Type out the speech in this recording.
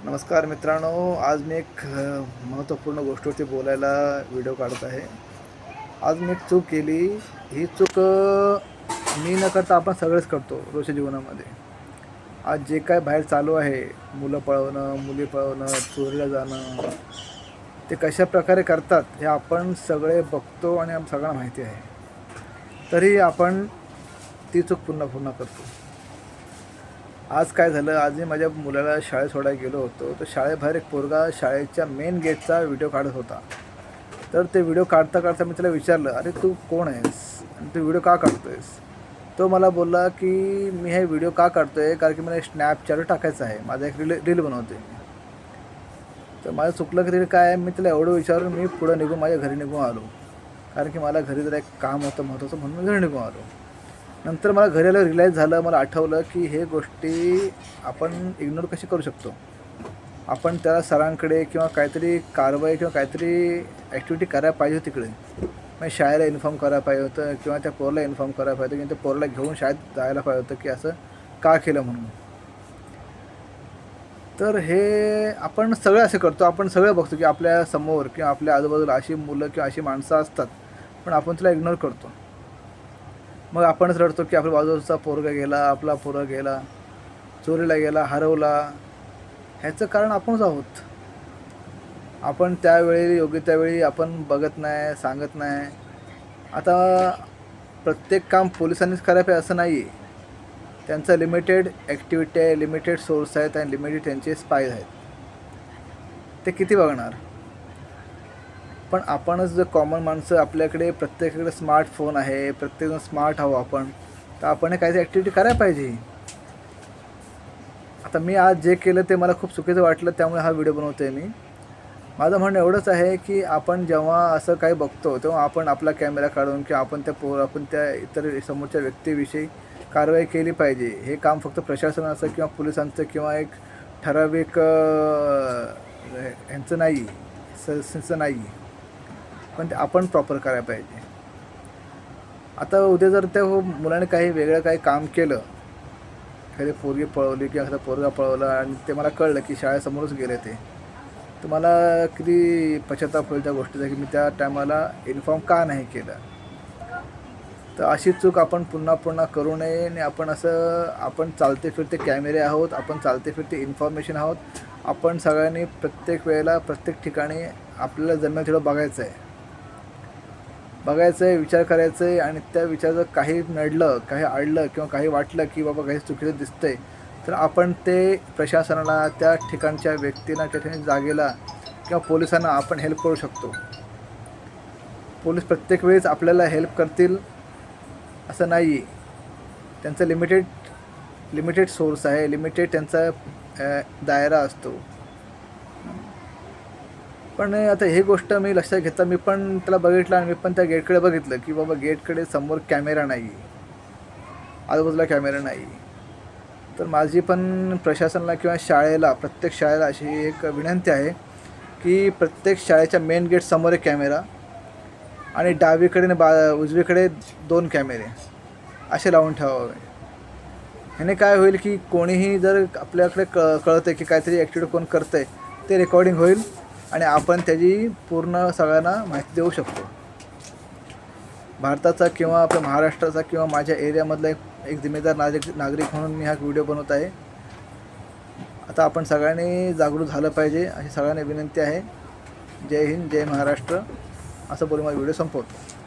नमस्कार मित्रांनो, आज मी एक महत्त्वपूर्ण गोष्टीवरती बोलायला व्हिडिओ काढत आहे. आज मी एक चूक केली. ही चूक मी न करता आपण सगळेच करतो रोजच्या जीवनामध्ये. आज जे काय बाहेर चालू आहे, मुलं पळवणं, मुली पळवणं, चोरीला जाणं, ते कशाप्रकारे करतात हे आपण सगळे बघतो आणि सगळ्यांना माहिती आहे. तरी आपण ती चूक पुन्हा पुन्हा करतो. आज काय झालं, आज मी माझ्या मुलाला शाळेत सोडायला गेलो होतो. तर शाळेबाहेर एक पोरगा शाळेच्या मेन गेटचा व्हिडिओ काढत होता. तर ते व्हिडिओ काढता काढता मी त्याला विचारलं, अरे तू कोण आहेस आणि तू व्हिडिओ का काढतो आहेस? तो मला बोलला की मी हे व्हिडिओ का काढतो आहे, कारण की मला स्नॅपचॅटवर टाकायचं आहे, माझा एक रील बनवतो आहे मी. तर माझं चुकलं की तरी काय, मी त्याला एवढं विचारून मी पुढं निघून माझ्या घरी निघून आलो. कारण की मला घरी जरा एक काम होतं महत्त्वाचं, म्हणून मी घरी निघून आलो. नंतर मला घरी आलं रिअलाईज झालं, मला आठवलं की हे गोष्टी आपण इग्नोर कशी करू शकतो. आपण त्याला सरांकडे किंवा काहीतरी कारवाई किंवा काहीतरी ॲक्टिव्हिटी करायला पाहिजे होती तिकडे. म्हणजे शाळेला इन्फॉर्म करायला पाहिजे होतं किंवा त्या पोराला इन्फॉर्म करायला पाहिजे होतं, किंवा त्या पोराला घेऊन शाळेत जायला पाहिजे होतं की असं का केलं म्हणून. तर हे आपण सगळे असे करतो. आपण सगळे बघतो की आपल्या समोर किंवा आपल्या आजूबाजूला अशी मुलं किंवा अशी माणसं असतात, पण आपण तिला इग्नोर करतो. मग आपणच रडतो की आपल्या बाजूचा पोरगा गेला, आपला पोरगा गेला, चोरीला गेला, हरवला. ह्याचं कारण आपणच आहोत. आपण त्यावेळी योग्य त्यावेळी आपण बघत नाही, सांगत नाही. आता प्रत्येक काम पोलिसांनीच करायला पाहिजे असं नाही आहे. त्यांचं लिमिटेड ॲक्टिव्हिटी आहे, लिमिटेड सोर्स आहेत आणि लिमिटेड त्यांचे स्पाय आहेत. ते किती बघणार? पण आपणच जर कॉमन माणसं, आपल्याकडे प्रत्येकाकडे स्मार्टफोन आहे, प्रत्येकजण स्मार्ट आहो आपण, तर आपण हे काहीतरी ॲक्टिव्हिटी करायला पाहिजे. आता मी आज जे केलं ते मला खूप चुकीचं वाटलं, त्यामुळे हा व्हिडिओ बनवतो आहे मी. माझं म्हणणं एवढंच आहे की आपण जेव्हा असं काही बघतो तेव्हा आपण आपला कॅमेरा काढून किंवा आपण त्या इतर समोरच्या व्यक्तीविषयी कारवाई केली पाहिजे. हे काम फक्त प्रशासनाचं किंवा पोलिसांचं किंवा एक ठराविक ह्यांचं नाही, संस्थेचं नाही, पण ते आपण प्रॉपर करायला पाहिजे. आता उद्या जर त्या मुलाने काही वेगळं काही काम केलं, एखादी पोरगी पळवली किंवा एखादा पोरगा पळवला आणि ते मला कळलं की शाळेसमोरच गेले ते, तर मला किती पश्चाताप होईल त्या गोष्टीचा की मी त्या टायमाला इन्फॉर्म का नाही केलं. तर अशी चूक आपण पुन्हा पुन्हा करू नये. आणि आपण चालते फिरते कॅमेरे आहोत, आपण चालते फिरते इन्फॉर्मेशन आहोत. आपण सगळ्यांनी प्रत्येक वेळेला प्रत्येक ठिकाणी आपल्याला जमेल तेवढं बघायचं आहे, विचार करायचं आहे. आणि त्या विचाराचं काही नडलं, काही अडलं किंवा काही वाटलं की बाबा काही चुकीचं दिसतंय, तर आपण ते प्रशासनाला, त्या ठिकाणच्या व्यक्तींना, त्या ठिकाणी जागेला किंवा पोलिसांना आपण हेल्प करू शकतो. पोलीस प्रत्येक वेळेस आपल्याला हेल्प करतील असं नाही. त्यांचा लिमिटेड सोर्स आहे, लिमिटेड त्यांचा दायरा असतो. पण आता ही गोष्ट मी लक्षात घेता मी पण त्याला बघितलं आणि मी पण त्या गेटकडे बघितलं की बाबा गेटकडे समोर कॅमेरा नाही, आजूबाजूला कॅमेरा नाही. तर माझी पण प्रशासनाला किंवा शाळेला, प्रत्येक शाळेला अशी एक विनंती आहे की प्रत्येक शाळेच्या मेन गेट समोर एक कॅमेरा आणि डावीकडे आणि उजवीकडे 2 कॅमेरे असे लावून ठेवावे. ह्याने काय होईल की कोणीही जर आपल्याकडे कळतं की काहीतरी ॲक्टिव्हिटी कोण करतं आहे, ते रेकॉर्डिंग होईल आणि आपण त्याची पूर्ण सगळ्यांना माहिती देऊ शकतो. भारताचा किंवा आपल्या महाराष्ट्राचा किंवा माझ्या एरियामधला एक जिम्मेदार नागरिक म्हणून मी हा व्हिडिओ बनवत आहे. आता आपण सगळ्यांनी जागरूक झालं पाहिजे अशी सगळ्यांना विनंती आहे. जय हिंद, जय महाराष्ट्र असं बोलून माझा व्हिडिओ संपवतो.